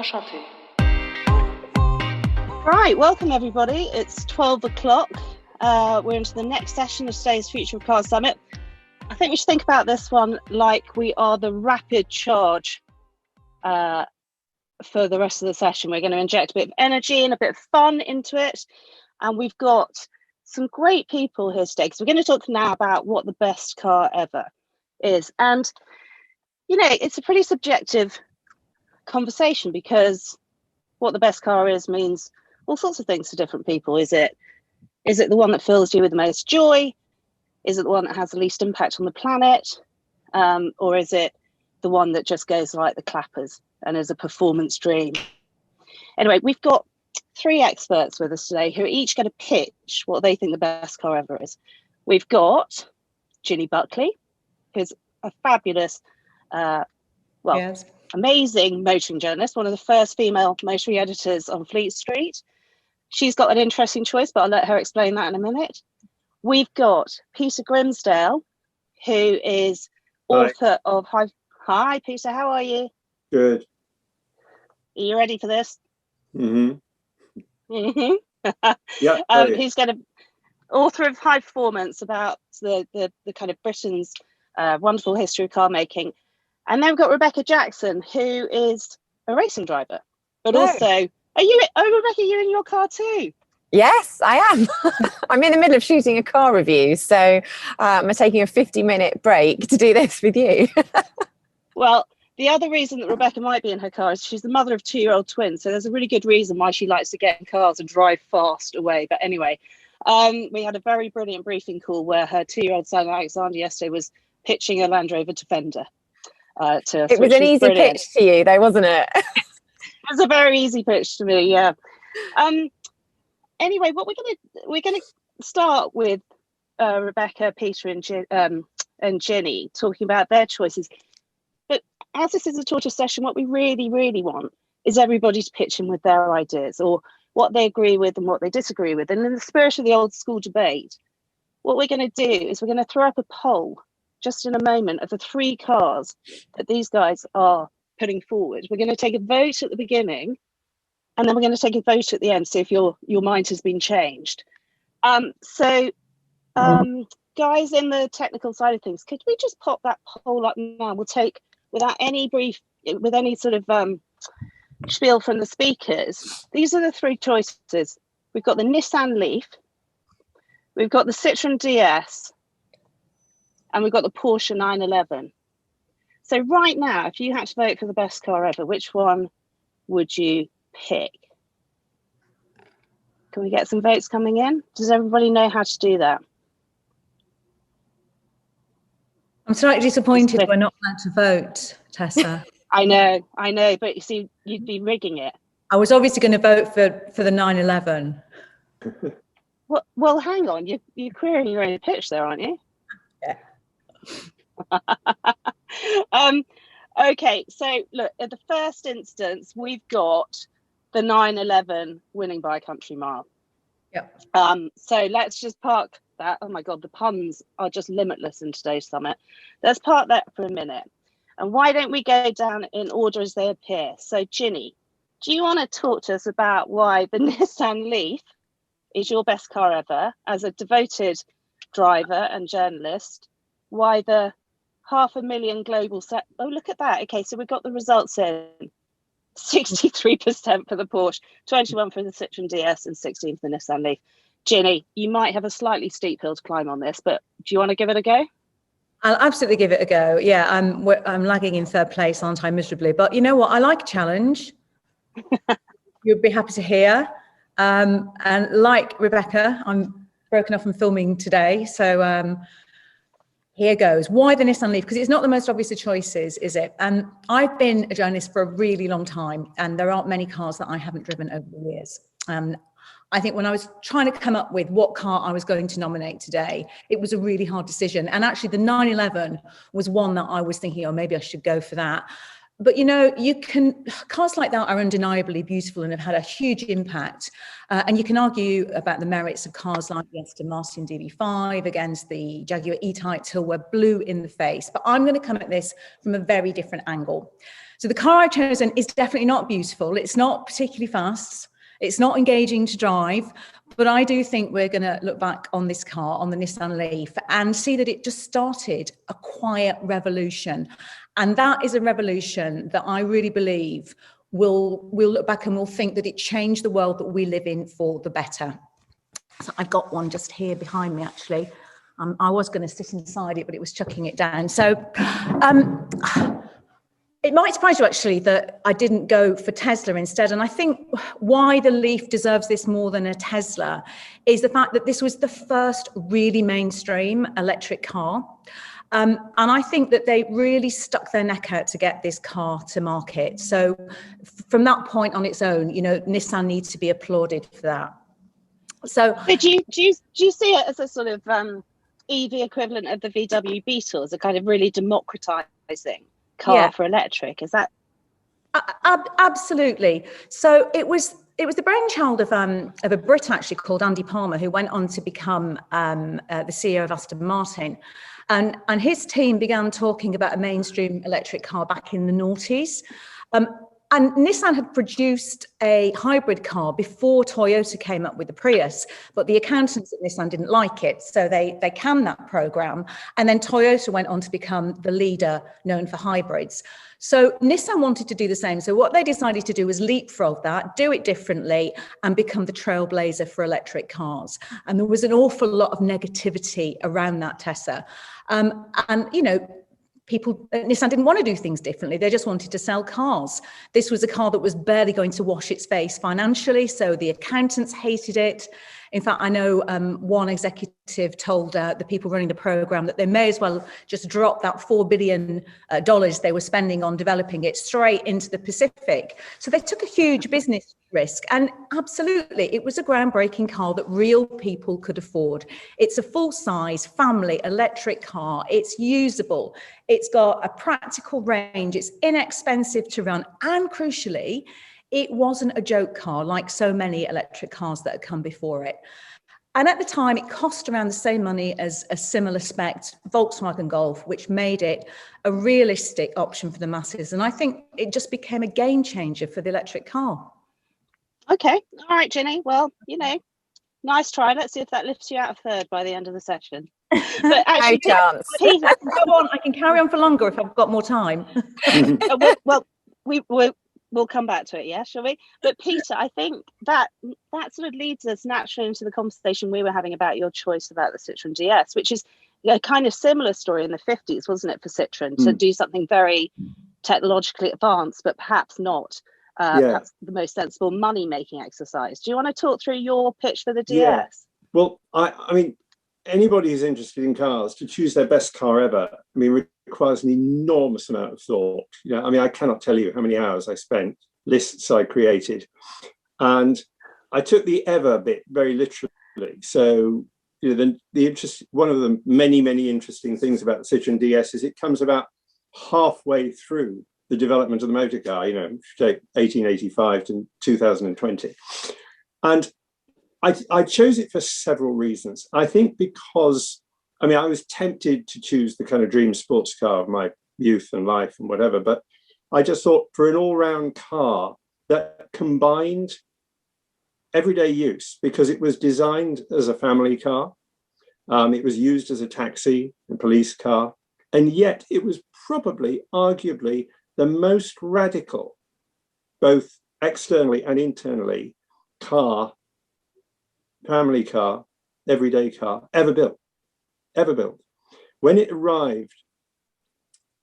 Enchanté. Right, welcome everybody. It's 12 o'clock. We're into the next session of today's Future of Cars Summit. I think we should think about this one like we are the rapid charge for the rest of the session. We're going to inject a bit of energy and a bit of fun into it. And we've got some great people here today, because we're going to talk now about what the best car ever is. And, you know, it's a pretty subjective conversation, because what the best car is means all sorts of things to different people. Is it the one that fills you with the most joy? Is it the one that has the least impact on the planet? Or is it the one that just goes like the clappers and is a performance dream? Anyway, we've got three experts with us today who are each going to pitch what they think the best car ever is. We've got Ginny Buckley, who's a fabulous, amazing motoring journalist, one of the first female motoring editors on Fleet Street. She's got an interesting choice, but I'll let her explain that in a minute. We've got Peter Grimsdale, who is author of Hi, Peter, how are you? Good. Are you ready for this? Yeah. He's going to author of High Performance, about the kind of Britain's wonderful history of car making. And then we've got Rebecca Jackson, who is a racing driver, but also, Rebecca, you're in your car too? Yes, I am. I'm in the middle of shooting a car review, so I'm taking a 50-minute break to do this with you. Well, the other reason that Rebecca might be in her car is she's the mother of 2-year-old twins, so there's a really good reason why she likes to get in cars and drive fast away. But anyway, we had a very brilliant briefing call where her 2-year-old son Alexander yesterday was pitching a Land Rover Defender to us. It was an easy pitch to you, though, wasn't it? It was a very easy pitch to me, yeah. Anyway, what we're gonna start with Rebecca, Peter, and Ginny talking about their choices. But as this is a Tortoise session, what we really, really want is everybody to pitch in with their ideas, or what they agree with and what they disagree with. And in the spirit of the old school debate, what we're going to do is we're going to throw up a poll just in a moment of the three cars that these guys are putting forward. We're going to take a vote at the beginning, and then we're going to take a vote at the end, see if your mind has been changed. Guys, in the technical side of things, could we just pop that poll up now? We'll take, without any sort of spiel from the speakers, these are the three choices. We've got the Nissan Leaf, we've got the Citroen DS, and we've got the Porsche 911. So right now, if you had to vote for the best car ever, which one would you pick? Can we get some votes coming in? Does everybody know how to do that? I'm slightly disappointed we're not allowed to vote, Tessa. I know, but you see, you'd be rigging it. I was obviously going to vote for the 911. Well, hang on, you're querying your own pitch there, aren't you? Yeah. Okay, so look, at the first instance, we've got the 911 winning by a country mile. Yep. So let's just park that. Oh my God, the puns are just limitless in today's summit. Let's park that for a minute. And why don't we go down in order as they appear? So Ginny, do you want to talk to us about why the Nissan Leaf is your best car ever as a devoted driver and journalist? Why the 500,000 global set? Oh, look at that. Okay, so we've got the results in. 63% for the Porsche, 21% for the Citroen DS, and 16% for the Nissan Leaf. Ginny, you might have a slightly steep hill to climb on this, but do you want to give it a go? I'll absolutely give it a go. Yeah, I'm lagging in third place, aren't I, miserably? But you know what? I like a challenge. You'd be happy to hear. And like Rebecca, I'm broken off from filming today, so here goes. Why the Nissan Leaf? Because it's not the most obvious of choices, is it? And I've been a journalist for a really long time, and there aren't many cars that I haven't driven over the years. I think when I was trying to come up with what car I was going to nominate today, it was a really hard decision. And actually the 911 was one that I was thinking, oh, maybe I should go for that. But, you know, cars like that are undeniably beautiful and have had a huge impact. And you can argue about the merits of cars like the Aston Martin DB5 against the Jaguar E-Type till we're blue in the face. But I'm going to come at this from a very different angle. So the car I've chosen is definitely not beautiful. It's not particularly fast. It's not engaging to drive, but I do think we're going to look back on this car, on the Nissan Leaf, and see that it just started a quiet revolution. And that is a revolution that I really believe we'll look back and we'll think that it changed the world that we live in for the better. So I've got one just here behind me, actually. I was going to sit inside it, but it was chucking it down. So it might surprise you, actually, that I didn't go for Tesla instead. And I think why the Leaf deserves this more than a Tesla is the fact that this was the first really mainstream electric car. And I think that they really stuck their neck out to get this car to market. So from that point on its own, you know, Nissan needs to be applauded for that. So do you see it as a sort of EV equivalent of the VW Beetles, a kind of really democratizing car for electric? Is that absolutely? So it was the brainchild of a Brit, actually, called Andy Palmer, who went on to become the CEO of Aston Martin, and his team began talking about a mainstream electric car back in the noughties. And Nissan had produced a hybrid car before Toyota came up with the Prius, but the accountants at Nissan didn't like it, so they canned that program. And then Toyota went on to become the leader known for hybrids. So Nissan wanted to do the same. So what they decided to do was leapfrog that, do it differently, and become the trailblazer for electric cars. And there was an awful lot of negativity around that, Tessa. And, you know, Nissan didn't want to do things differently. They just wanted to sell cars. This was a car that was barely going to wash its face financially, so the accountants hated it. In fact, I know one executive told the people running the program that they may as well just drop that $4 billion they were spending on developing it straight into the Pacific. So they took a huge business risk. And absolutely, it was a groundbreaking car that real people could afford. It's a full-size family electric car. It's usable. It's got a practical range. It's inexpensive to run. And crucially, it wasn't a joke car like so many electric cars that had come before it. And at the time, it cost around the same money as a similar spec Volkswagen Golf, which made it a realistic option for the masses. And I think it just became a game changer for the electric car. Okay. All right, Ginny. Well, you know, nice try. Let's see if that lifts you out of third by the end of the session. But actually, no chance. Peter, I can carry on for longer if I've got more time. We'll come back to it, yeah, shall we? But Peter, I think that sort of leads us naturally into the conversation we were having about your choice about the Citroen DS, which is a kind of similar story in the 50s, wasn't it, for Citroen, to do something very technologically advanced, but perhaps not perhaps the most sensible money-making exercise. Do you want to talk through your pitch for the DS? Yeah. Well, I mean, anybody who's interested in cars, to choose their best car ever, I mean, requires an enormous amount of thought. You know, I mean, I cannot tell you how many hours I spent, lists I created, and I took the ever bit very literally. So, you know, one of the many interesting things about the Citroen DS is it comes about halfway through the development of the motor car. You know, take 1885 to 2020, and I chose it for several reasons. I think because, I mean, I was tempted to choose the kind of dream sports car of my youth and life and whatever, but I just thought for an all-round car that combined everyday use, because it was designed as a family car, it was used as a taxi and police car, and yet it was probably, arguably, the most radical, both externally and internally, family car, everyday car, ever built. When it arrived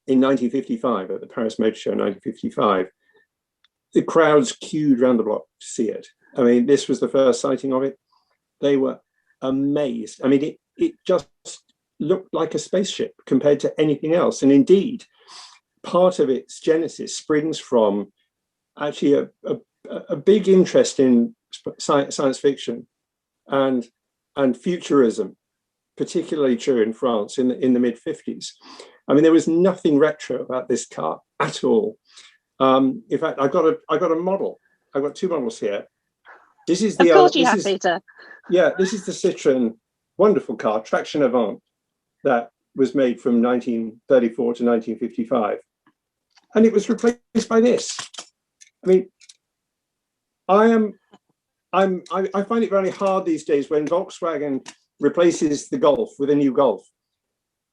in 1955 at the Paris Motor Show in 1955, the crowds queued around the block to see it. I mean, this was the first sighting of it. They were amazed. I mean, it just looked like a spaceship compared to anything else. And indeed, part of its genesis springs from actually a big interest in science fiction and futurism, particularly true in France in the mid-50s. I mean, there was nothing retro about this car at all. In fact, I got a model. I've got two models here. This is the Peter. Yeah, this is the Citroen wonderful car, Traction Avant, that was made from 1934 to 1955. and it was replaced by this. I mean, I find it very hard these days when Volkswagen replaces the Golf with a new Golf,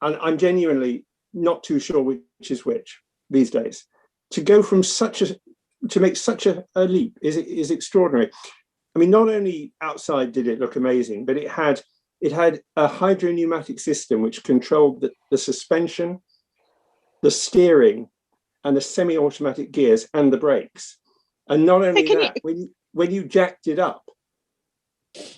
and I'm genuinely not too sure which is which these days. To go from to make such a leap is extraordinary. I mean, not only outside did it look amazing, but it had a hydropneumatic system which controlled the suspension, the steering, and the semi-automatic gears and the brakes. And not only that, when you jacked it up,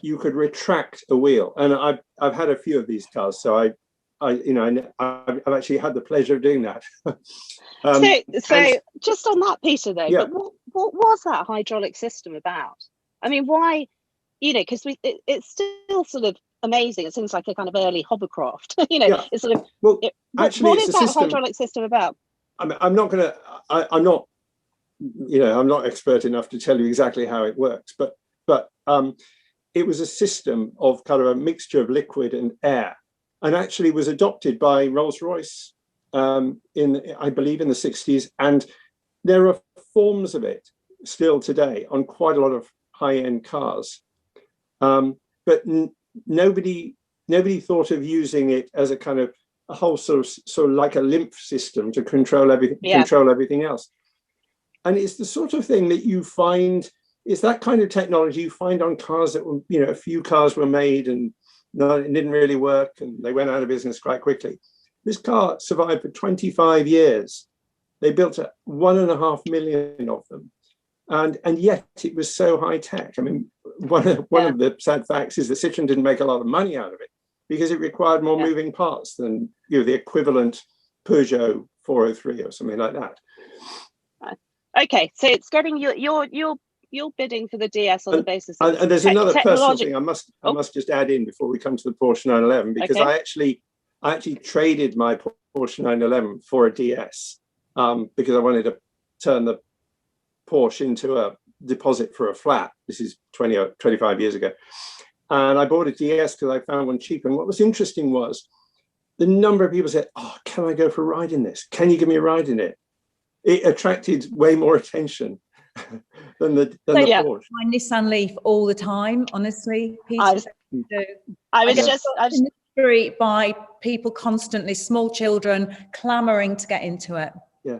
you could retract a wheel. And I've had a few of these cars, so I've actually had the pleasure of doing that. So just on that, Peter, though, yeah. but what was that hydraulic system about? I mean, why? Because it's still sort of amazing. It seems like a kind of early hovercraft. Yeah. It's sort of. Well, actually, what it's is a that system, hydraulic system about? I'm not I'm not expert enough to tell you exactly how it works, but it was a system of kind of a mixture of liquid and air, and actually was adopted by Rolls-Royce I believe in the 60s, and there are forms of it still today on quite a lot of high-end cars, but nobody thought of using it as a kind of a whole sort of like a lymph system to control everything else. And it's the sort of thing that you find, it's that kind of technology you find on cars that were, a few cars were made and it didn't really work and they went out of business quite quickly. This car survived for 25 years. They built 1.5 million of them. And yet it was so high tech. I mean, one of the sad facts is that Citroen didn't make a lot of money out of it because it required more moving parts than the equivalent Peugeot 403 or something like that. Okay, so it's getting you're bidding for the DS on the basis of and there's another personal thing I must just add in before we come to the Porsche 911, because I actually traded my Porsche 911 for a DS because I wanted to turn the Porsche into a deposit for a flat. This is 20 or 25 years ago. And I bought a DS because I found one cheap. And what was interesting was the number of people said, "Oh, can I go for a ride in this? Can you give me a ride in it?" It attracted way more attention than the Porsche. My Nissan Leaf all the time, honestly, Peter. I was just by people constantly, small children clamoring to get into it. Yeah.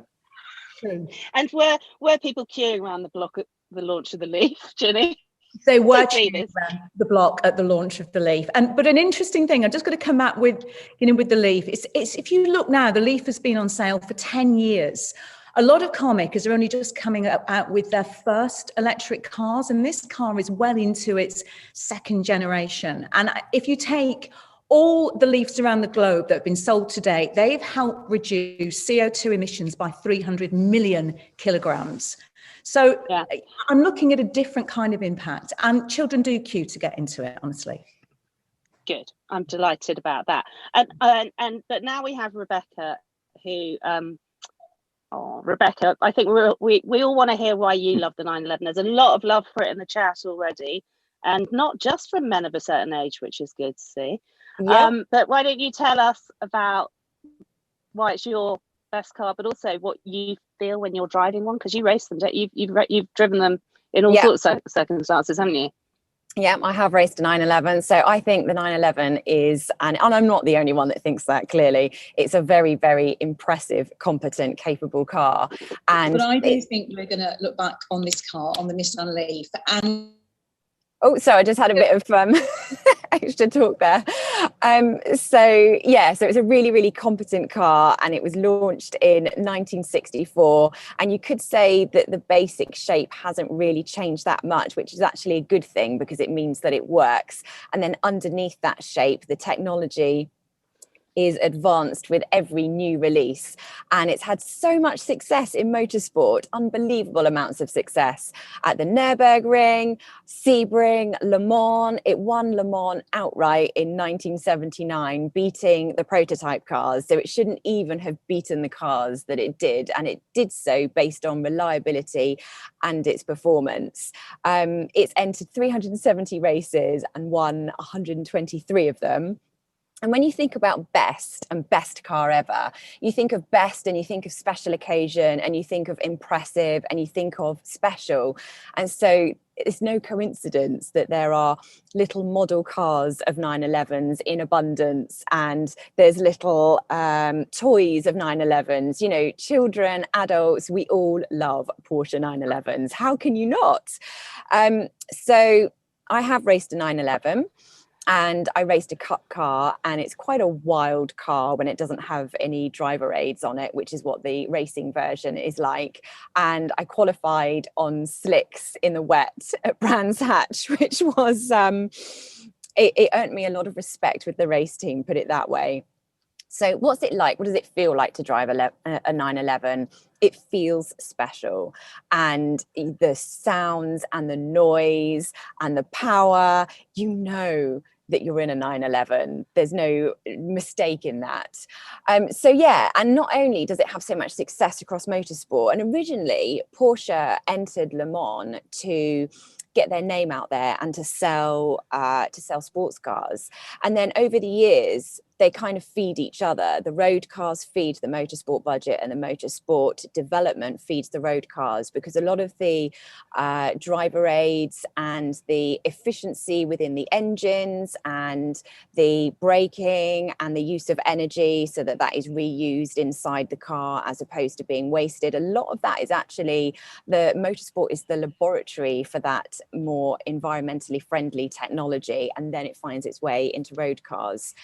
True. And were people queuing around the block at the launch of the Leaf, Ginny? They were the block at the launch of the Leaf. But an interesting thing, I'm just going to come out with, with the Leaf. It's if you look now, the Leaf has been on sale for 10 years. A lot of car makers are only just coming out with their first electric cars, and this car is well into its second generation. And if you take all the Leafs around the globe that have been sold to date, they've helped reduce CO2 emissions by 300 million kilograms. So I'm looking at a different kind of impact, and children do queue to get into it, honestly. Good. I'm delighted about that. But now we have Rebecca, who Rebecca, I think we all want to hear why you love the 911. There's a lot of love for it in the chat already, and not just from men of a certain age, which is good to see. Yeah. But why don't you tell us about why it's your best car, but also what you feel when you're driving one, because you race them, don't you? You've driven them in all sorts of circumstances, haven't you? Yeah, I have raced a 911. So I think the 911 is, and I'm not the only one that thinks that, clearly, it's a very, very impressive, competent, capable car. But I do think we're going to look back on this car, on the Nissan Leaf, and so I just had a bit of extra talk there. So it's a really, really competent car, and it was launched in 1964. And you could say that the basic shape hasn't really changed that much, which is actually a good thing because it means that it works. And then underneath that shape, the technology is advanced with every new release, and it's had so much success in motorsport, unbelievable amounts of success at the Nürburgring, Sebring, Le Mans. It won Le Mans outright in 1979, beating the prototype cars, so it shouldn't even have beaten the cars that it did, and it did so based on reliability and its performance. It's entered 370 races and won 123 of them. And when you think about best and best car ever, you think of best and you think of special occasion and you think of impressive and you think of special. And so it's no coincidence that there are little model cars of 911s in abundance, and there's little toys of 911s. You know, children, adults, we all love Porsche 911s. How can you not? So I have raced a 911. And I raced a cup car, and it's quite a wild car when it doesn't have any driver aids on it, which is what the racing version is like. And I qualified on slicks in the wet at Brands Hatch, which was, it earned me a lot of respect with the race team, put it that way. So what's it like? What does it feel like to drive a 911? It feels special. And the sounds and the noise and the power, you know that you're in a 911. There's no mistake in that. So yeah, and not only does it have so much success across motorsport, and originally Porsche entered Le Mans to get their name out there and to sell sports cars. And then over the years, they kind of feed each other. The road cars feed the motorsport budget, and the motorsport development feeds the road cars, because a lot of the driver aids and the efficiency within the engines and the braking and the use of energy so that that is reused inside the car as opposed to being wasted. A lot of that is actually, the motorsport is the laboratory for that more environmentally friendly technology, and then it finds its way into road cars.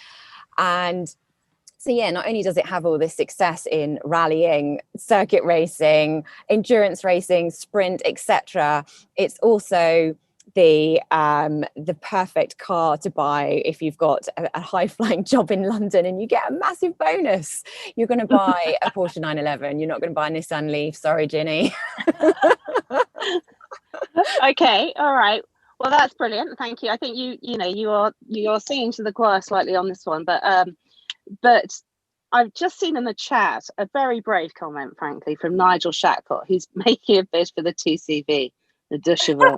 And so, yeah, not only does it have all this success in rallying, circuit racing, endurance racing, sprint, etc., it's also the perfect car to buy if you've got a high-flying job in London and you get a massive bonus. You're going to buy a Porsche 911. You're not going to buy a Nissan Leaf. Sorry, Ginny. Okay, all right. Well, that's brilliant. Thank you. I think you are singing to the choir slightly on this one, but I've just seen in the chat a very brave comment, frankly, from Nigel Shatcott, who's making a bid for the 2CV, the Dushava,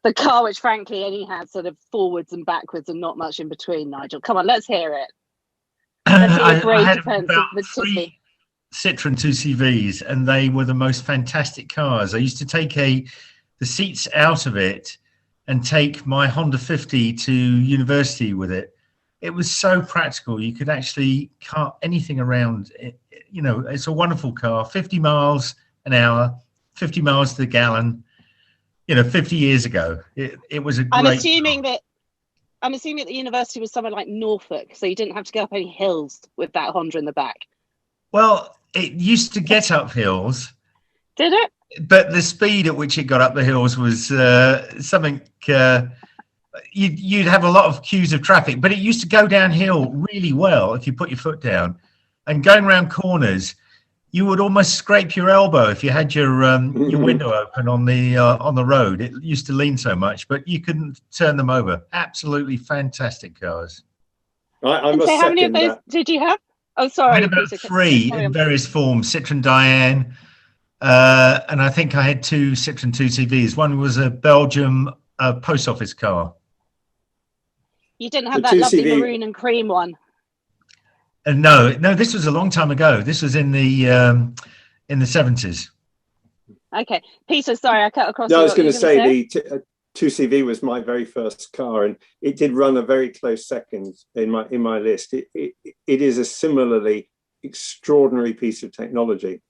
the car which, frankly, only has sort of forwards and backwards and not much in between. Nigel, come on, let's hear it. Let's hear your brave defense of the 2CV. Citroen 2CVs, and they were the most fantastic cars. I used to take the seats out of it and take my Honda 50 to university with it. It was so practical. You could actually cart anything around. You know, it's a wonderful car. 50 miles an hour, 50 miles to the gallon. You know, 50 years ago, it was a great I'm assuming car. that the university was somewhere like Norfolk, so you didn't have to go up any hills with that Honda in the back. Well, it used to get up hills. Did it? But the speed at which it got up the hills was something. You'd have a lot of queues of traffic, but it used to go downhill really well if you put your foot down. And going around corners, you would almost scrape your elbow if you had your window open on the road. It used to lean so much, but you couldn't turn them over. Absolutely fantastic cars. I must say, how many of those did you have? Oh, sorry. I had about three in various forms. Citroen Diane, and I think I had two Citroen 2CVs. One was a Belgium post office car. You didn't have that lovely maroon and cream one? No, this was a long time ago. This was in the 70s. Okay. Peter, sorry, I cut across. No, I was going to say the 2CV was my very first car, and it did run a very close second in my list. It is a similarly extraordinary piece of technology.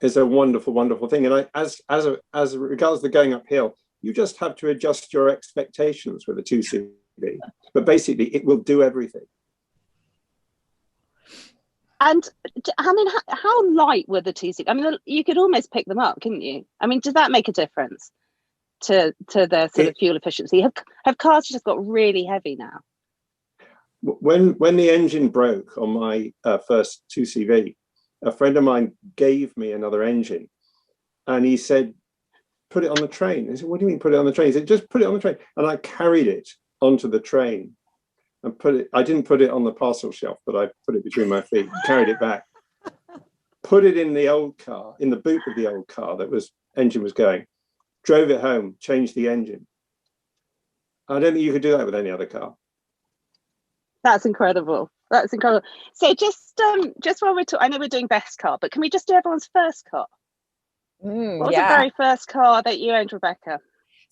It's a wonderful, wonderful thing. And as regards to going uphill, you just have to adjust your expectations with a 2CV. But basically, it will do everything. And I mean, how light were the 2CV? I mean, you could almost pick them up, couldn't you? I mean, does that make a difference to their sort of fuel efficiency? Have cars just got really heavy now? When the engine broke on my first 2CV, a friend of mine gave me another engine, and he said, "Put it on the train." I said, "What do you mean, put it on the train?" He said, "Just put it on the train." And I carried it onto the train and I didn't put it on the parcel shelf, but I put it between my feet, carried it back, put it in the old car, in the boot of the old car engine was going, drove it home, changed the engine. I don't think you could do that with any other car. That's incredible. That's incredible. So just while we're talking, I know we're doing best car, but can we just do everyone's first car? What was the very first car that you owned, Rebecca?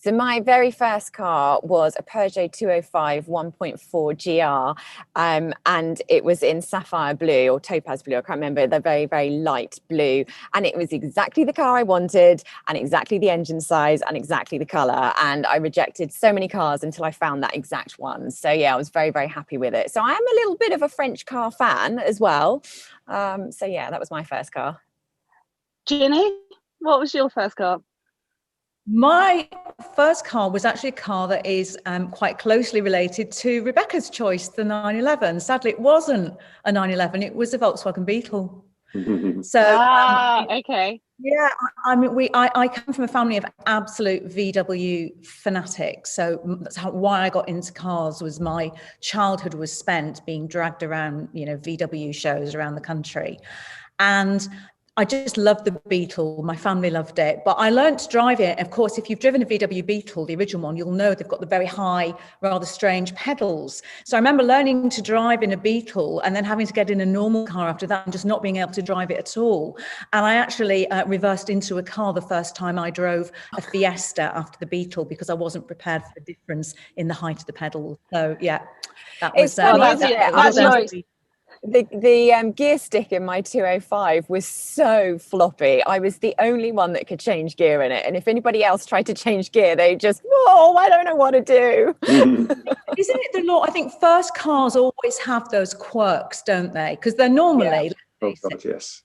So my very first car was a Peugeot 205 1.4 GR, and it was in sapphire blue or topaz blue. I can't remember, the very, very light blue. And it was exactly the car I wanted, and exactly the engine size, and exactly the colour. And I rejected so many cars until I found that exact one. So yeah, I was very, very happy with it. So I am a little bit of a French car fan as well. So yeah, that was my first car. Ginny, what was your first car? My first car was actually a car that is quite closely related to Rebecca's choice, the 911. Sadly, it wasn't a 911, it was a Volkswagen Beetle. So, okay. Yeah, I mean, I come from a family of absolute VW fanatics. So that's why I got into cars. Was my childhood was spent being dragged around, VW shows around the country. And I just loved the Beetle. My family loved it, but I learned to drive it. Of course, if you've driven a VW Beetle, the original one, you'll know they've got the very high, rather strange pedals. So I remember learning to drive in a Beetle and then having to get in a normal car after that and just not being able to drive it at all. And I actually reversed into a car the first time I drove a Fiesta after the Beetle because I wasn't prepared for the difference in the height of the pedal. So yeah, that was the gear stick in my 205 was so floppy. I was the only one that could change gear in it. And if anybody else tried to change gear, they just, I don't know what to do. Isn't it the law? I think first cars always have those quirks, don't they? Because they're normally, yes,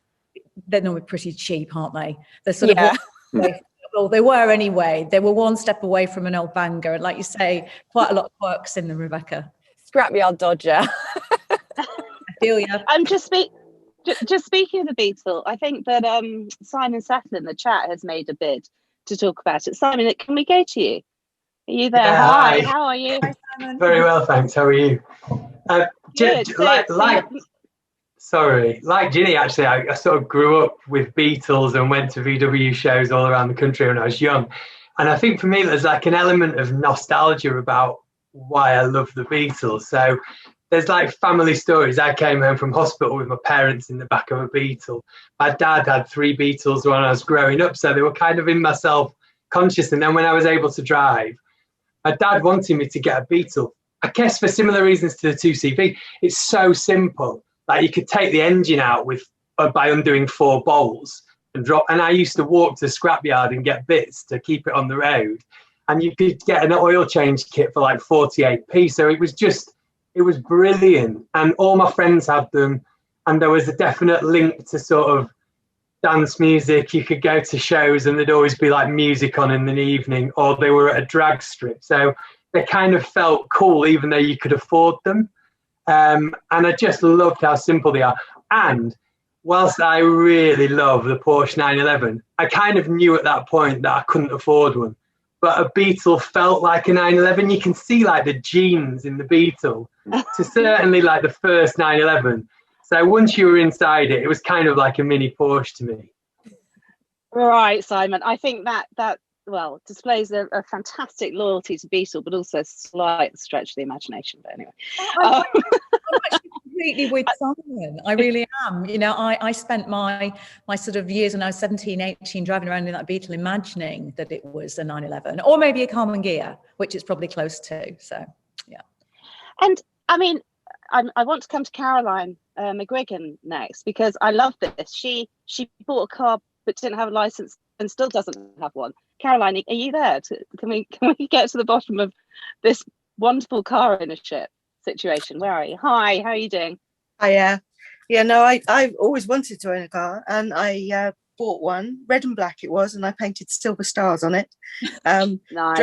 they're normally pretty cheap, aren't they? They're sort of, well, they were anyway. They were one step away from an old banger. And like you say, quite a lot of quirks in them, Rebecca. Scrapyard Dodger. I'm just speaking of the Beetle. I think that Simon Sattler in the chat has made a bid to talk about it. Simon, can we go to you? Are you there? Yeah, hi. How are you? Hi, Simon. Very well, thanks. How are you? Good. Like Ginny, actually, I sort of grew up with Beetles and went to VW shows all around the country when I was young. And I think for me, there's like an element of nostalgia about why I love the Beatles. So there's like family stories. I came home from hospital with my parents in the back of a Beetle. My dad had 3 Beetles when I was growing up, so they were kind of in my self-conscious. And then when I was able to drive, my dad wanted me to get a Beetle. I guess for similar reasons to the 2CV. It's so simple. Like you could take the engine out by undoing 4 bolts and drop. And I used to walk to the scrapyard and get bits to keep it on the road. And you could get an oil change kit for like 48p. So it was brilliant. And all my friends had them. And there was a definite link to sort of dance music. You could go to shows and there'd always be like music on in the evening, or they were at a drag strip. So they kind of felt cool, even though you could afford them. And I just loved how simple they are. And whilst I really love the Porsche 911, I kind of knew at that point that I couldn't afford one. But a Beetle felt like a 911. You can see like the genes in the Beetle to certainly like the first 911. So once you were inside it, it was kind of like a mini Porsche to me. Right, Simon. I think that displays a fantastic loyalty to Beetle, but also a slight stretch of the imagination. But anyway, I'm actually completely with Simon. I really am. I spent my sort of years when I was 17, 18 driving around in that Beetle, imagining that it was a 911 or maybe a Carmen Ghia, which it's probably close to. So, yeah. And I mean, I want to come to Caroline McGuigan next because I love this. She bought a car but didn't have a license and still doesn't have one. Caroline, are you there? Can we get to the bottom of this wonderful car ownership situation? Where are you? Hi, how are you doing? I've always wanted to own a car, and I bought one, red and black it was, and I painted silver stars on it. Nice.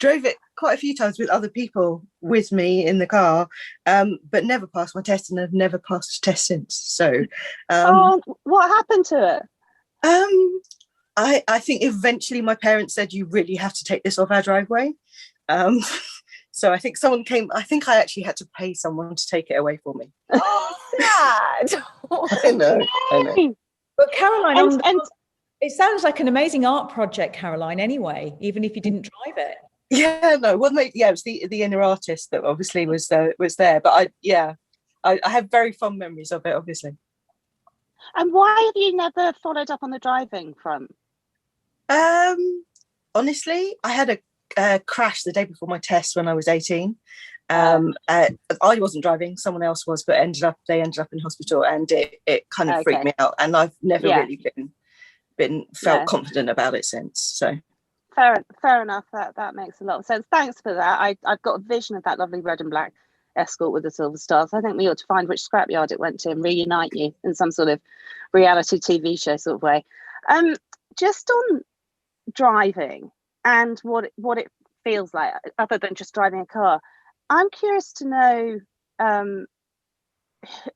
Drove it quite a few times with other people with me in the car, but never passed my test, and I've never passed a test since. So, what happened to it? I think eventually my parents said, you really have to take this off our driveway. So I think someone came, I think I actually had to pay someone to take it away for me. Oh, sad. I know. But Caroline, it sounds like an amazing art project, Caroline, anyway, even if you didn't drive it. Yeah, no, well, yeah, it was the inner artist that obviously was there. But I have very fond memories of it, obviously. And why have you never followed up on the driving front? Honestly, I had a crash the day before my test when I was 18. I wasn't driving, someone else was, but they ended up in hospital, and it kind of freaked me out, and I've never really felt confident about it since. So fair enough. That makes a lot of sense. Thanks for that. I've got a vision of that lovely red and black Escort with the silver stars. I think we ought to find which scrapyard it went to and reunite you in some sort of reality TV show sort of way. Just on driving and what it feels like, other than just driving a car, I'm curious to know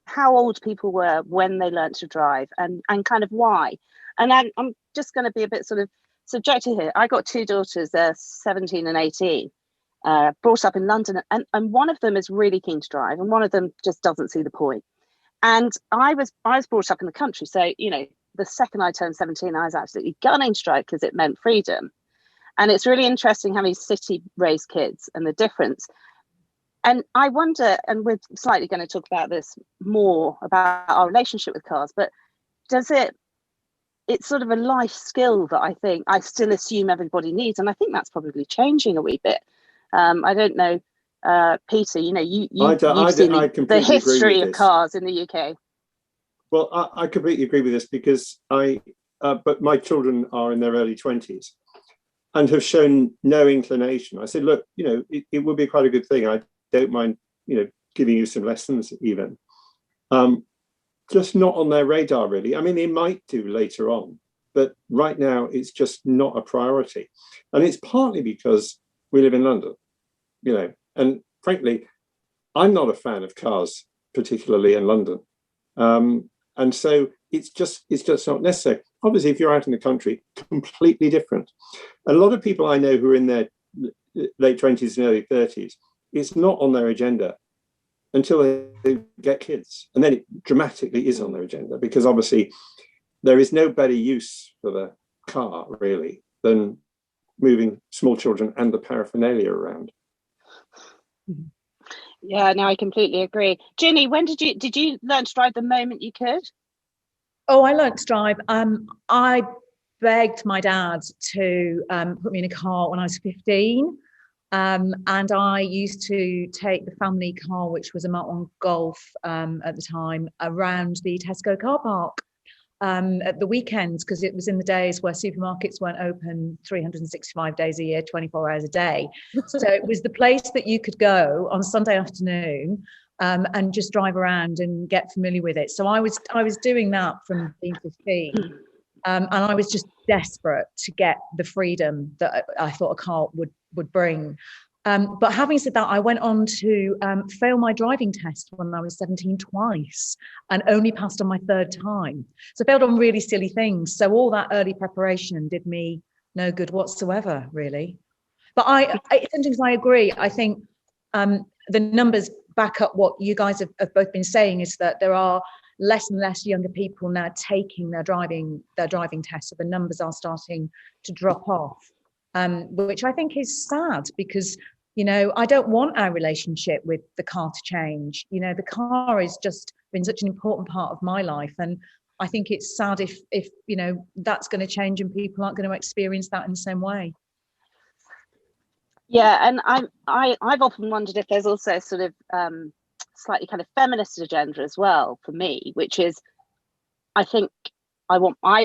how old people were when they learnt to drive, and kind of why. And I'm just going to be a bit sort of subjective here. I got two daughters, they're 17 and 18, brought up in London, and one of them is really keen to drive, and one of them just doesn't see the point. And I was brought up in the country, so the second I turned 17, I was absolutely gunning to drive because it meant freedom. And it's really interesting having city-raised kids and the difference. And I wonder, and we're slightly going to talk about this more, about our relationship with cars, but it's sort of a life skill that I still assume everybody needs. And I think that's probably changing a wee bit. I don't know, Peter, you've seen the history of cars in the UK. Well, I completely agree with this because but my children are in their early 20s and have shown no inclination. I said, look, it would be quite a good thing. I don't mind, giving you some lessons even. Just not on their radar, really. I mean, they might do later on, but right now it's just not a priority. And it's partly because we live in London, and frankly, I'm not a fan of cars, particularly in London. And so it's just not necessary. Obviously, if you're out in the country, completely different. A lot of people I know who are in their late 20s and early 30s, it's not on their agenda until they get kids. And then it dramatically is on their agenda, because obviously there is no better use for the car, really, than moving small children and the paraphernalia around. Yeah, no, I completely agree. Ginny, when did you learn to drive the moment you could? Oh, I learned to drive. I begged my dad to put me in a car when I was 15. And I used to take the family car, which was a Mark 1 Golf at the time, around the Tesco car park at the weekends, because it was in the days where supermarkets weren't open 365 days a year, 24 hours a day. So it was the place that you could go on Sunday afternoon and just drive around and get familiar with it. So I was doing that from being 15. And I was just desperate to get the freedom that I thought a car would bring. But having said that, I went on to fail my driving test when I was 17 twice and only passed on my third time. So I failed on really silly things. So all that early preparation did me no good whatsoever, really. But sometimes I agree. I think the numbers back up what you guys have both been saying, is that there are less and less younger people now taking their driving tests. So the numbers are starting to drop off, which I think is sad, because I don't want our relationship with the car to change. The car has just been such an important part of my life, and I think it's sad if that's going to change and people aren't going to experience that in the same way. Yeah, and I've often wondered if there's also sort of slightly kind of feminist agenda as well for me, which is, I think I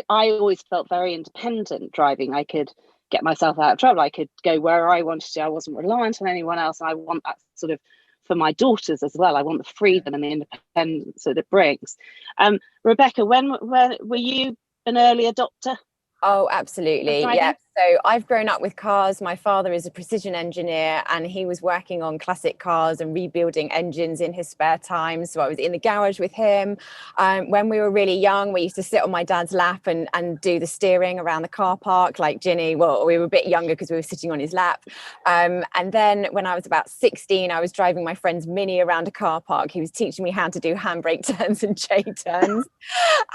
always felt very independent driving. I could get myself out of trouble. I could go where I wanted to. I wasn't reliant on anyone else. And I want that sort of for my daughters as well. I want the freedom and the independence that it brings. Rebecca, when were you an early adopter? Oh, absolutely. Yeah. So I've grown up with cars. My father is a precision engineer, and he was working on classic cars and rebuilding engines in his spare time. So I was in the garage with him. When we were really young, we used to sit on my dad's lap and do the steering around the car park like Ginny. Well, we were a bit younger because we were sitting on his lap. And then when I was about 16, I was driving my friend's Mini around a car park. He was teaching me how to do handbrake turns and J turns.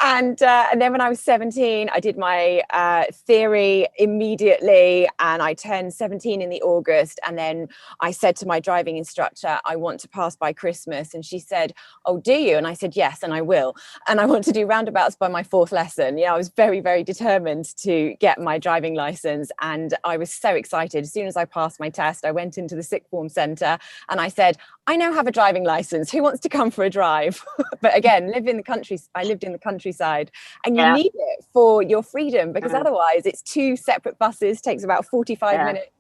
And then when I was 17, I did my theory immediately immediately, and I turned 17 in the August, and then I said to my driving instructor, I want to pass by Christmas, and she said, oh, do you? And I said, yes, and I will, and I want to do roundabouts by my 4th lesson. I was very, very determined to get my driving license, and I was so excited. As soon as I passed my test, I went into the sixth form centre and I said, I now have a driving license, who wants to come for a drive? But again, I lived in the countryside, and you need it for your freedom, because otherwise it's 2 separate buses, takes about 45 minutes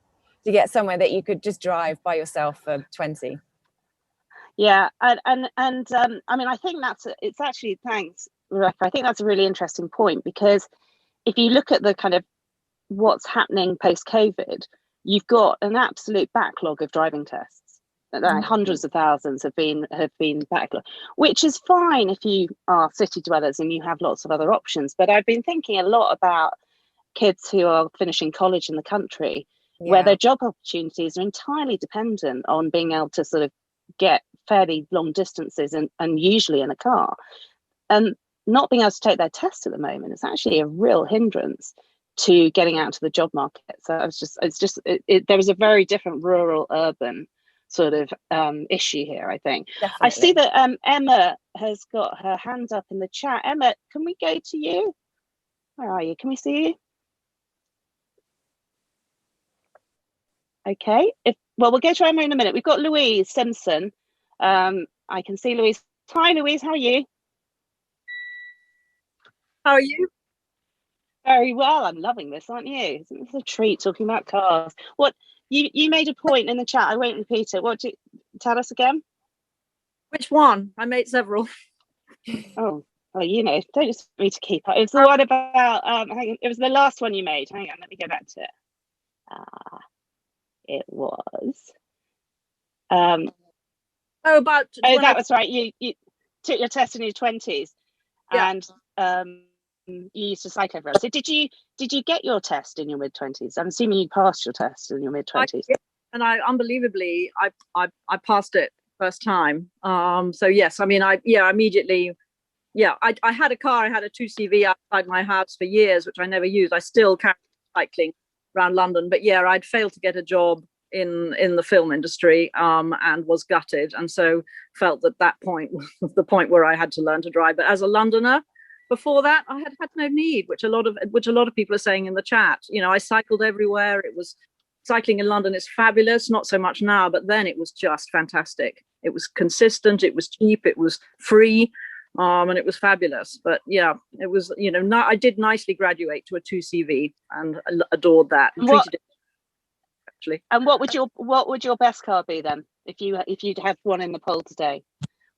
to get somewhere that you could just drive by yourself for 20. Yeah, and I mean, I think it's actually, thanks, Rebecca. I think that's a really interesting point, because if you look at the kind of what's happening post-COVID, you've got an absolute backlog of driving tests. Hundreds of thousands have been backlog, which is fine if you are city dwellers and you have lots of other options. But I've been thinking a lot about kids who are finishing college in the country, where their job opportunities are entirely dependent on being able to sort of get fairly long distances and usually in a car, and not being able to take their test at the moment is actually a real hindrance to getting out to the job market. So there is a very different rural urban sort of issue here, I think. Definitely. I see that Emma has got her hand up in the chat. Emma, can we go to you? Where are you? Can we see you? Okay. Well, we'll go to Emma in a minute. We've got Louise Simpson. I can see Louise. Hi, Louise. How are you? How are you? Very well. I'm loving this, aren't you? Isn't this a treat, talking about cars? What you made a point in the chat. I won't repeat it. What do you tell us again? Which one? I made several. Oh, don't just me to keep up. It's the one about hang on, it was the last one you made. Hang on, let me go back to it. It was that was right. You took your test in your 20s, and you used to cycle everywhere. So did you get your test in your mid-20s? I'm assuming you passed your test in your mid-20s. And I unbelievably I passed it first time. So yes, I mean I immediately I had a car. I had a 2CV outside my house for years, which I never used. I still carried cycling around London, but I'd failed to get a job in the film industry and was gutted, and so felt that point was the point where I had to learn to drive. But as a Londoner, before that, I had no need, which a lot of people are saying in the chat. I cycled everywhere. It was cycling in London is fabulous, not so much now, but then it was just fantastic. It was consistent, it was cheap, it was free, and it was fabulous. But it was, I did nicely graduate to a 2CV and adored that. And treated it actually. And what would your best car be then, if you'd have one in the poll today?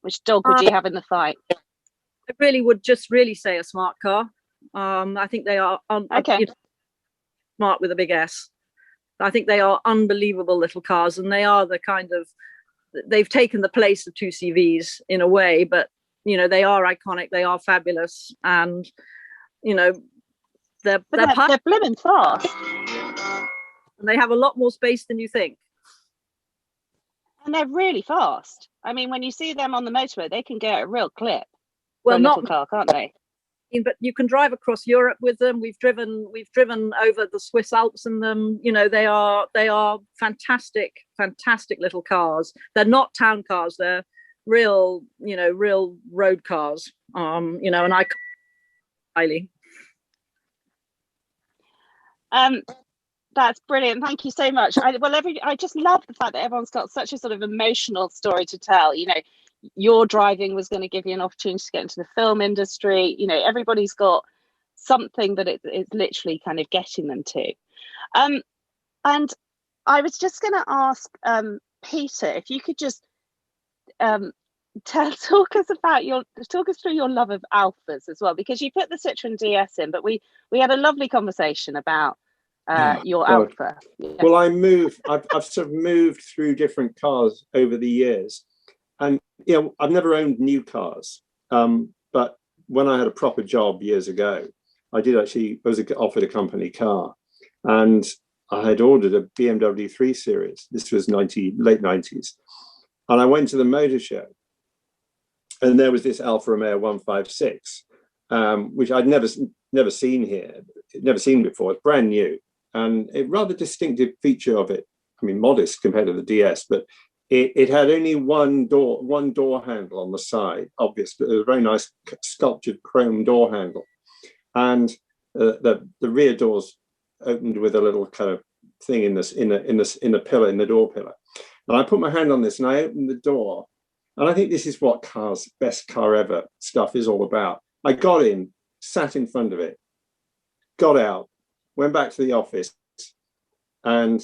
Which dog would you have in the fight? I really would just really say a smart car. I think they are smart with a big S. I think they are unbelievable little cars, and they are the kind of, they've taken the place of 2CVs in a way, but they are iconic, they are fabulous, and they're blooming fast, and they have a lot more space than you think, and they're really fast. I mean, when you see them on the motorway, they can go at a real clip. Well, not car, can't they? But you can drive across Europe with them. We've driven over the Swiss Alps in them. They are fantastic little cars. They're not town cars. They're real road cars. And I highly. That's brilliant. Thank you so much. I just love the fact that everyone's got such a sort of emotional story to tell. Your driving was going to give you an opportunity to get into the film industry. Everybody's got something that it's literally kind of getting them to. And I was just going to ask Peter if you could just talk us through your love of Alfas as well, because you put the Citroen DS in, but we had a lovely conversation about your Alfa. Yeah. Well, I've sort of moved through different cars over the years. And, I've never owned new cars, but when I had a proper job years ago, I was offered a company car, and I had ordered a BMW 3 Series. This was late 90s. And I went to the motor show, and there was this Alfa Romeo 156, which I'd never seen before. It's brand new. and a rather distinctive feature of it, I mean, modest compared to the DS, but it had only one door handle on the side, obvious, but it was a very nice sculptured chrome door handle. And the rear doors opened with a little kind of thing in the pillar, in the door pillar. And I put my hand on this and I opened the door. And I think this is what best car ever stuff is all about. I got in, sat in front of it, got out, went back to the office and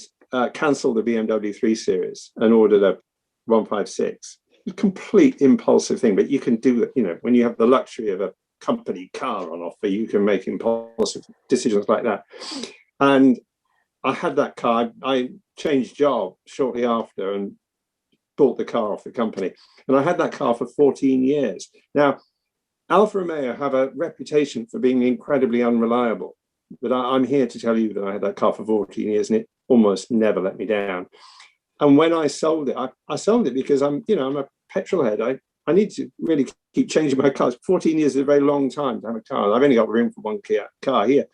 cancelled the BMW 3 Series and ordered a 156. A complete impulsive thing, but you can do it, you know, when you have the luxury of a company car on offer, you can make impulsive decisions like that. And I had that car. I changed job shortly after and bought the car off the company. And I had that car for 14 years. Now, Alfa Romeo have a reputation for being incredibly unreliable. But I'm here to tell you that I had that car for 14 years and it almost never let me down. And when I sold it, I sold it because I'm a petrol head. I need to really keep changing my cars. 14 years is a very long time to have a car. I've only got room for one car here.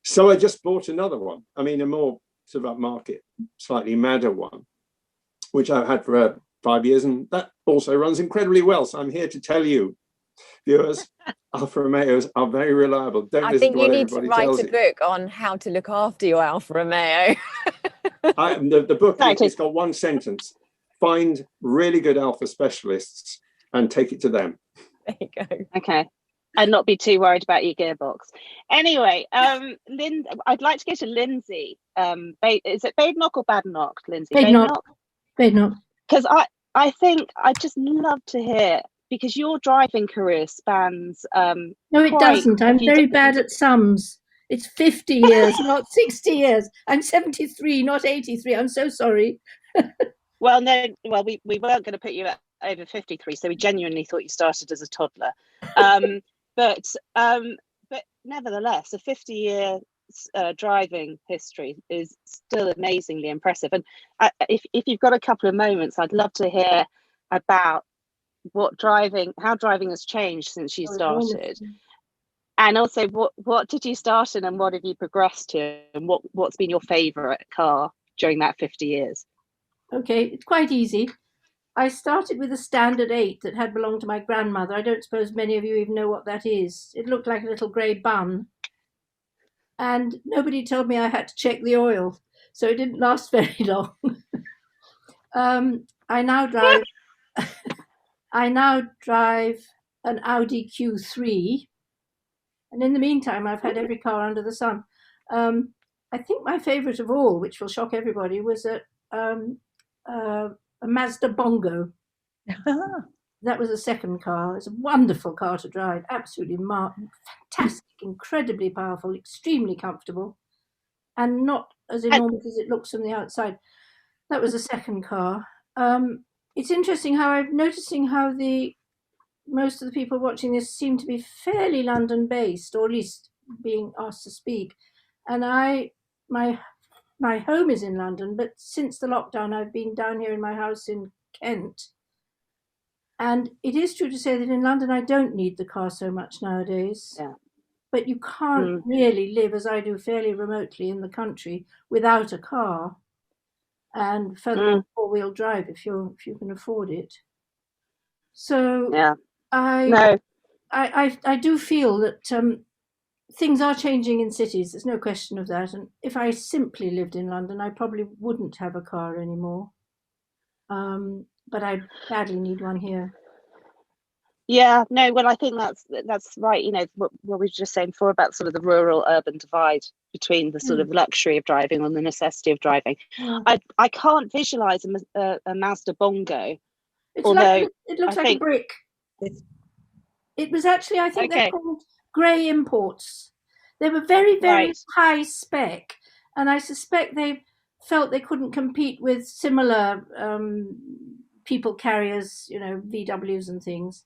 So I just bought another one. I mean, a more sort of upmarket, slightly madder one, which I've had for 5 years. And that also runs incredibly well. So I'm here to tell you, viewers, Alfa Romeos are very reliable. I think you need to write a book on how to look after your Alfa Romeo. The book, it's got one sentence: find really good Alfa specialists and take it to them. There you go. Okay. And not be too worried about your gearbox. Anyway, I'd like to go to Lindsay. Is it Badenoch or Badenoch, Lindsay? Badenoch. Because I think I'd just love to hear, because your driving career spans... no, it doesn't. I'm very bad at sums. It's 50 years, not 60 years. I'm 73, not 83. I'm so sorry. Well, no, we weren't going to put you at over 53, so we genuinely thought you started as a toddler. But nevertheless, a 50-year driving history is still amazingly impressive. And if you've got a couple of moments, I'd love to hear about how driving has changed since you started. And also, what did you start in and what have you progressed to? And what's been your favourite car during that 50 years? Okay, it's quite easy. I started with a standard 8 that had belonged to my grandmother. I don't suppose many of you even know what that is. It looked like a little grey bun. And nobody told me I had to check the oil, so it didn't last very long. I now drive an Audi Q3. And in the meantime, I've had every car under the sun. I think my favourite of all, which will shock everybody, was a Mazda Bongo. That was a second car. It's a wonderful car to drive. Absolutely fantastic, incredibly powerful, extremely comfortable, and not as enormous as it looks from the outside. That was a second car. It's interesting how I'm noticing how most of the people watching this seem to be fairly London based, or at least being asked to speak. And my home is in London, but since the lockdown, I've been down here in my house in Kent. And it is true to say that in London, I don't need the car so much nowadays. Yeah. But you can't really live, as I do, fairly remotely in the country without a car. And further four-wheel drive if you can afford it. So yeah. I do feel that things are changing in cities. There's no question of that. And if I simply lived in London, I probably wouldn't have a car anymore. But I badly need one here. Yeah, no, well, I think that's right. You know, what we were just saying before about sort of the rural-urban divide between the sort of luxury of driving and the necessity of driving. Yeah. I can't visualize a Mazda Bongo. It looks like a brick. It was actually, I think they're called grey imports. They were very, very high spec, and I suspect they felt they couldn't compete with similar people carriers, you know, VWs and things.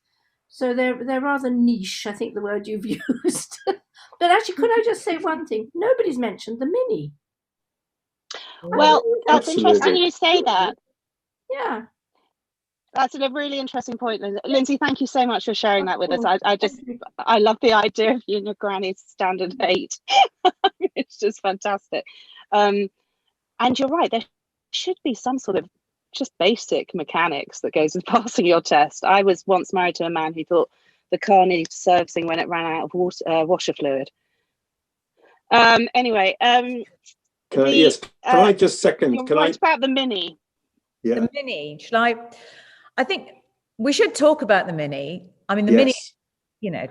So they're rather niche, I think the word you've used. But actually, could I just say one thing? Nobody's mentioned the Mini. Well, that's interesting you say that. Yeah. That's a really interesting point, Lindsay. Thank you so much for sharing that with us. I love the idea of you and your granny's standard 8. It's just fantastic. And you're right, there should be some sort of just basic mechanics that goes with passing your test. I was once married to a man who thought the car needed servicing when it ran out of washer fluid. Anyway, yes, can I just second? You're right about the Mini. Yeah. The Mini, I think we should talk about the Mini. I mean, the Mini, you know,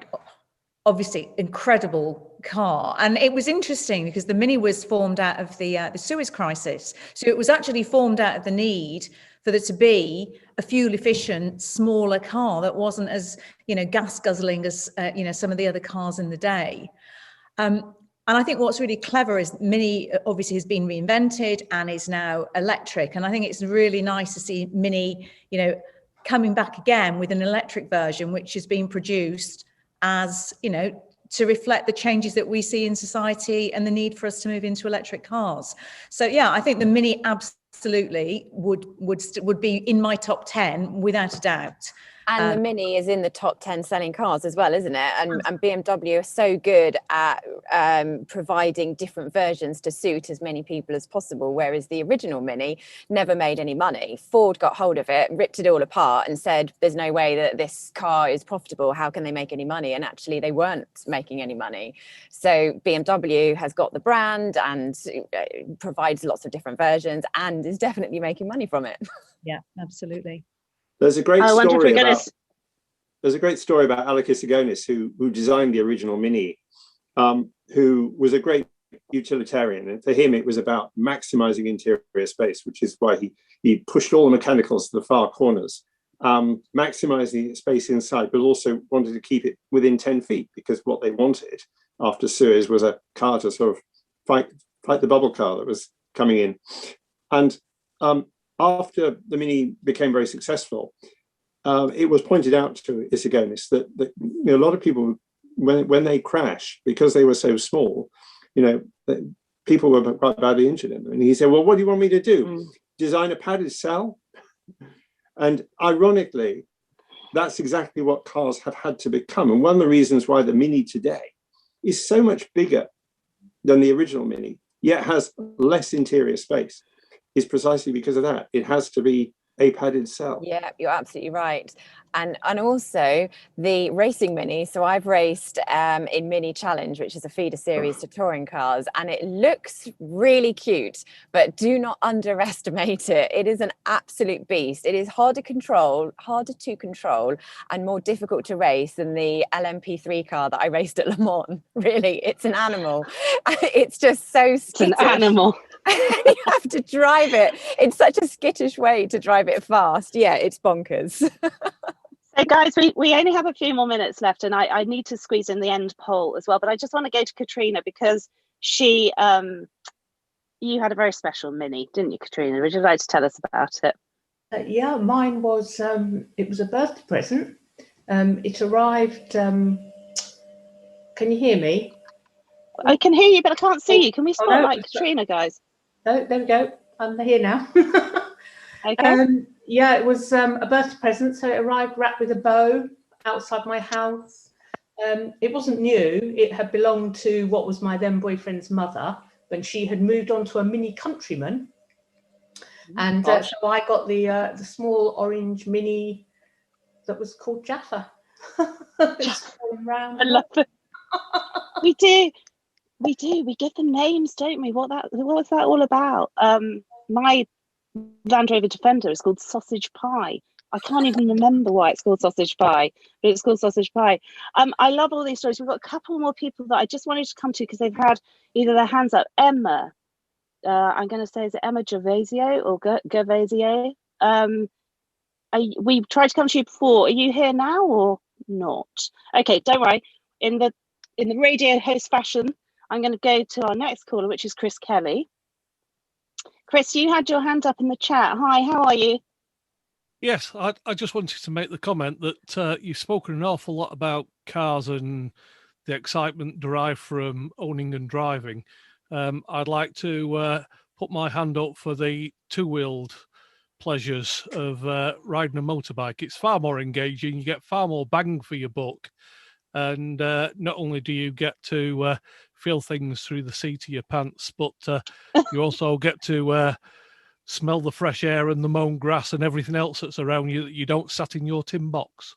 obviously incredible car. And it was interesting because the Mini was formed out of the Suez crisis. So it was actually formed out of the need for there to be a fuel efficient, smaller car that wasn't as, you know, gas guzzling as, you know, some of the other cars in the day. And I think what's really clever is Mini obviously has been reinvented and is now electric. And I think it's really nice to see Mini, you know, coming back again with an electric version, which is being produced as, you know, to reflect the changes that we see in society and the need for us to move into electric cars. So yeah, I think the Mini absolutely would be in my top 10 without a doubt. And the Mini is in the top 10 selling cars as well, isn't it? And BMW are so good at providing different versions to suit as many people as possible, whereas the original Mini never made any money. Ford got hold of it, ripped it all apart and said, there's no way that this car is profitable. How can they make any money? And actually they weren't making any money. So BMW has got the brand and provides lots of different versions and is definitely making money from it. Yeah, absolutely. There's a great story about Alekis Agonis, who designed the original Mini, who was a great utilitarian. And for him, it was about maximizing interior space, which is why he pushed all the mechanicals to the far corners, maximizing space inside, but also wanted to keep it within 10 feet, because what they wanted after Suez was a car to sort of fight the bubble car that was coming in. And after the Mini became very successful, it was pointed out to Isagonis that you know, a lot of people, when they crash, because they were so small, you know, people were quite badly injured in them. And he said, well, what do you want me to do? Design a padded cell? And ironically, that's exactly what cars have had to become. And one of the reasons why the Mini today is so much bigger than the original Mini, yet has less interior space, is precisely because of that. It has to be a padded cell. Yeah, you're absolutely right. And also the racing Mini. So I've raced in Mini Challenge, which is a feeder series to touring cars, and it looks really cute, but do not underestimate it. It is an absolute beast. It is harder to control, and more difficult to race than the LMP3 car that I raced at Le Mans. Really, it's an animal. It's just so skittish. It's an animal. You have to drive it in such a skittish way to drive it fast. Yeah, it's bonkers. So guys, we only have a few more minutes left, and I need to squeeze in the end poll as well, but I just want to go to Katrina, because she you had a very special Mini, didn't you, Katrina? Would you like to tell us about it? Yeah, mine was it was a birthday present. It arrived, can you hear me? I can hear you, but I can't see you. Can we spotlight Katrina, guys? Oh, there we go. I'm here now. Okay. Yeah, it was a birthday present. So it arrived wrapped with a bow outside my house. It wasn't new. It had belonged to what was my then boyfriend's mother when she had moved on to a Mini Countryman. And so I got the small orange Mini that was called Jaffa. I love it. We do. We give them names, don't we? What was that all about? My Land Rover Defender is called Sausage Pie. I can't even remember why it's called Sausage Pie, but it's called Sausage Pie. I love all these stories. We've got a couple more people that I just wanted to come to because they've had either their hands up. Emma, I'm going to say, is it Emma Gervasio or Gervasio? We tried to come to you before. Are you here now or not? Okay, don't worry. In the radio host fashion, I'm going to go to our next caller, which is Chris Kelly. Chris, you had your hand up in the chat. Hi, how are you? Yes, I just wanted to make the comment that you've spoken an awful lot about cars and the excitement derived from owning and driving. I'd like to put my hand up for the two-wheeled pleasures of riding a motorbike. It's far more engaging. You get far more bang for your buck. And not only do you get to feel things through the seat of your pants, but you also get to smell the fresh air and the mown grass and everything else that's around you that you don't sat in your tin box.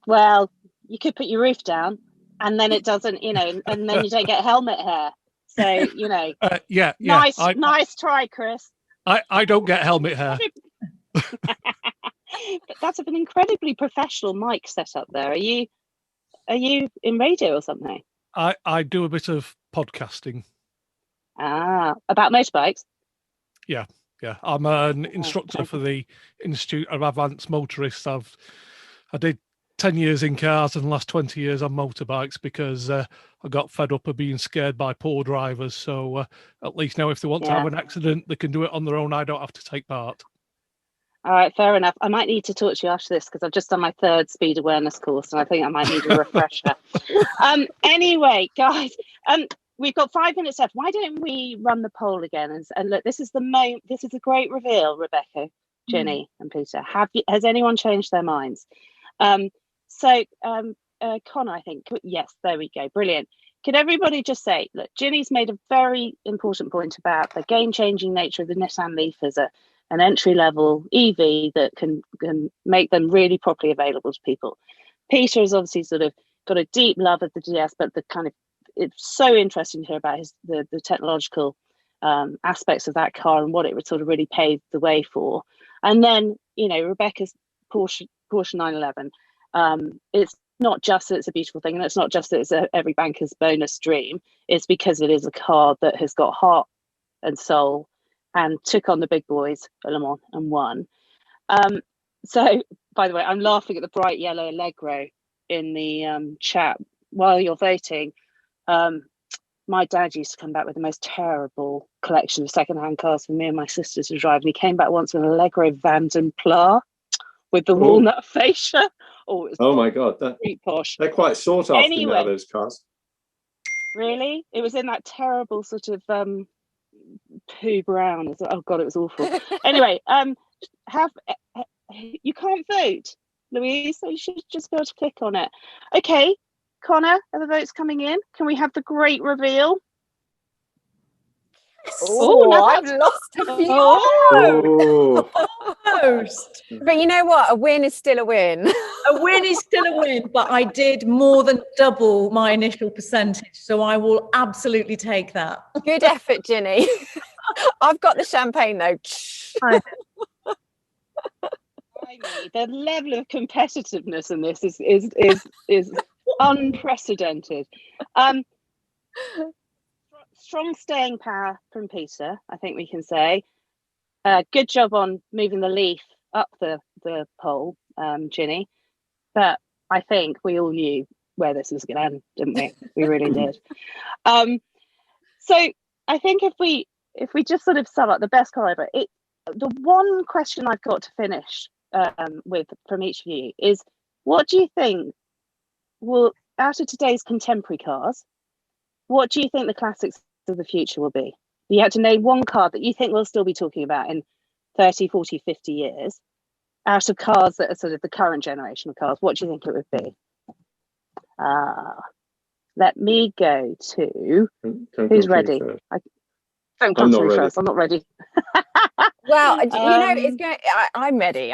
Well, you could put your roof down and then it doesn't, and then you don't get helmet hair. So, nice try, Chris. I don't get helmet hair. But that's an incredibly professional mic setup there. Are you in radio or something? I do a bit of podcasting. About motorbikes? Yeah. I'm an instructor for the Institute of Advanced Motorists. I did 10 years in cars and the last 20 years on motorbikes because I got fed up of being scared by poor drivers. So at least now if they want to have an accident, they can do it on their own. I don't have to take part. All right, fair enough. I might need to talk to you after this because I've just done my 3rd speed awareness course and I think I might need a refresher. Anyway, guys, we've got 5 minutes left. Why don't we run the poll again? And look, this is a great reveal, Rebecca, Ginny, and Peter. Has anyone changed their minds? Connor, I think, yes, there we go. Brilliant. Could everybody just say, look, Ginny's made a very important point about the game-changing nature of the Nissan Leaf as an entry-level EV that can make them really properly available to people. Peter has obviously sort of got a deep love of the DS, but it's so interesting to hear about the technological aspects of that car and what it would sort of really pave the way for. And then, Rebecca's Porsche 911. It's not just that it's a beautiful thing, and it's not just that it's every banker's bonus dream. It's because it is a car that has got heart and soul and took on the big boys at Le Mans and won. So, by the way, I'm laughing at the bright yellow Allegro in the chat while you're voting. My dad used to come back with the most terrible collection of second-hand cars for me and my sisters to drive, and he came back once with an Allegro Vanden Plas with the walnut fascia. Oh my God, posh. They're quite sought after now, those cars. Really? It was in that terrible sort of poo brown. Oh God, it was awful. Anyway, you can't vote, Louise, so you should just be able to click on it. Okay, Connor, are the votes coming in? Can we have the great reveal? No, I've lost a few. Almost. But you know what? A win is still a win. A win is still a win, but I did more than double my initial percentage, so I will absolutely take that. Good effort, Ginny. I've got the champagne though. The level of competitiveness in this is unprecedented. Strong staying power from Peter, I think we can say. Good job on moving the Leaf up the poll, Ginny. But I think we all knew where this was going to end, didn't we? We really did. So I think if we just sort of sum up the best car ever, the one question I've got to finish with from each of you is, what do you think will, out of today's contemporary cars, what do you think the classics of the future will be? You had to name one car that you think we'll still be talking about in 30, 40, 50 years out of cars that are sort of the current generation of cars. What do you think it would be? Let me go to who's ready. Don't come through first. I'm not ready. Well, it's going. I'm ready.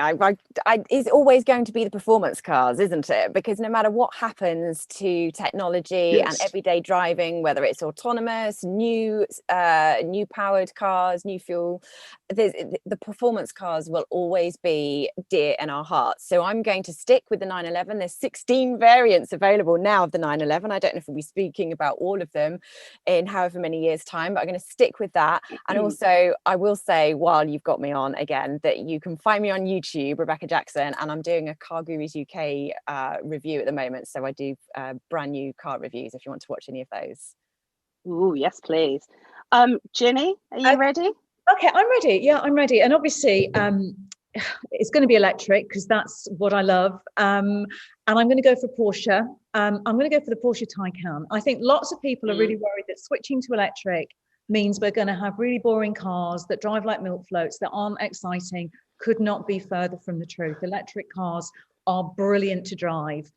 It's always going to be the performance cars, isn't it? Because no matter what happens to technology and everyday driving, whether it's autonomous, new powered cars, new fuel, the performance cars will always be dear in our hearts. So I'm going to stick with the 911. There's 16 variants available now of the 911. I don't know if we'll be speaking about all of them in however many years' time, but I'm going to stick with that. And also, I will say, while you've got me on again, that you can find me on YouTube, Rebecca Jackson, and I'm doing a Car Gurus UK review at the moment. So I do brand new car reviews if you want to watch any of those. Oh, yes, please. Ginny, are you ready? Okay, I'm ready. Yeah, I'm ready. And obviously, it's going to be electric because that's what I love. And I'm going to go for Porsche. I'm going to go for the Porsche Taycan. I think lots of people are really worried that switching to electric means we're going to have really boring cars that drive like milk floats, that aren't exciting. could not be further from the truth. Electric cars are brilliant to drive.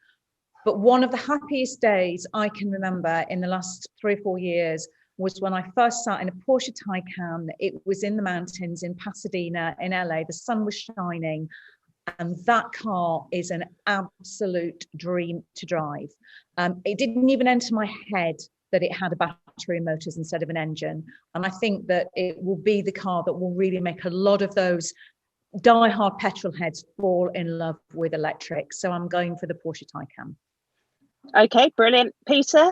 But one of the happiest days I can remember in the last 3 or 4 years was when I first sat in a Porsche Taycan. It was in the mountains in Pasadena in LA. The sun was shining. And that car is an absolute dream to drive. It didn't even enter my head that it had a battery and motors instead of an engine. And I think that it will be the car that will really make a lot of those die-hard petrol heads fall in love with electric. So I'm going for the Porsche Taycan. Okay, brilliant. Peter?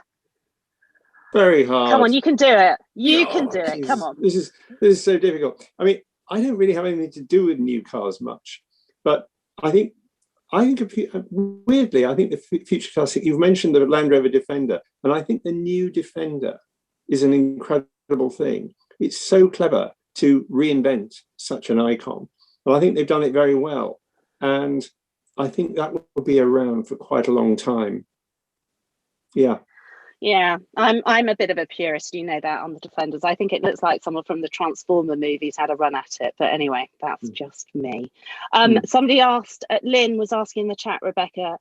Very hard. Come on, you can do it. You can do it. Come on. This is so difficult. I mean, I don't really have anything to do with new cars much, but I think weirdly, I think the future classic, you've mentioned the Land Rover Defender, and I think the new Defender is an incredible thing. It's so clever to reinvent such an icon. Well, I think they've done it very well. And I think that will be around for quite a long time. Yeah. Yeah, I'm a bit of a purist, you know that, on the Defenders. I think it looks like someone from the Transformer movies had a run at it. But anyway, that's just me. Somebody asked, Lynn was asking in the chat, Rebecca,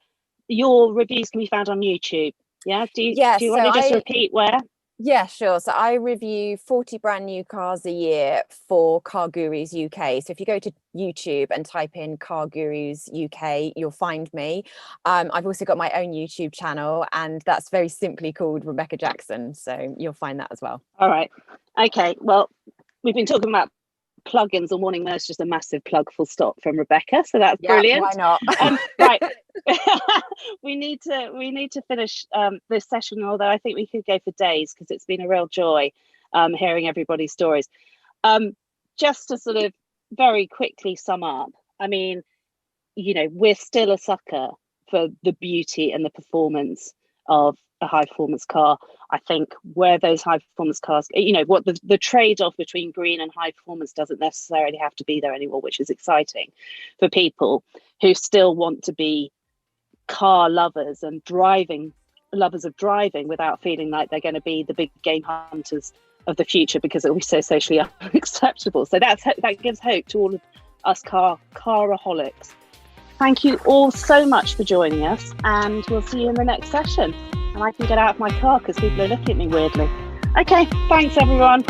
your reviews can be found on YouTube. Yeah, do you want to just repeat where? Yeah, sure. So I review 40 brand new cars a year for Car Gurus UK. So if you go to YouTube and type in Car Gurus UK, you'll find me. I've also got my own YouTube channel, and that's very simply called Rebecca Jackson. So you'll find that as well. All right. Okay. Well, we've been talking about plugins all morning. There's just a massive plug, full stop, from Rebecca. So that's brilliant. Why not? Right. we need to finish this session, although I think we could go for days because it's been a real joy hearing everybody's stories. Just to sort of very quickly sum up, I mean, you know, we're still a sucker for the beauty and the performance of a high performance car. I think where those high performance cars, you know, what the trade-off between green and high performance doesn't necessarily have to be there anymore, which is exciting for people who still want to be car lovers and lovers of driving without feeling like they're going to be the big game hunters of the future because it'll be so socially unacceptable. So that gives hope to all of us caraholics. Thank you all so much for joining us, and we'll see you in the next session. And I can get out of my car because people are looking at me weirdly. Okay, thanks everyone.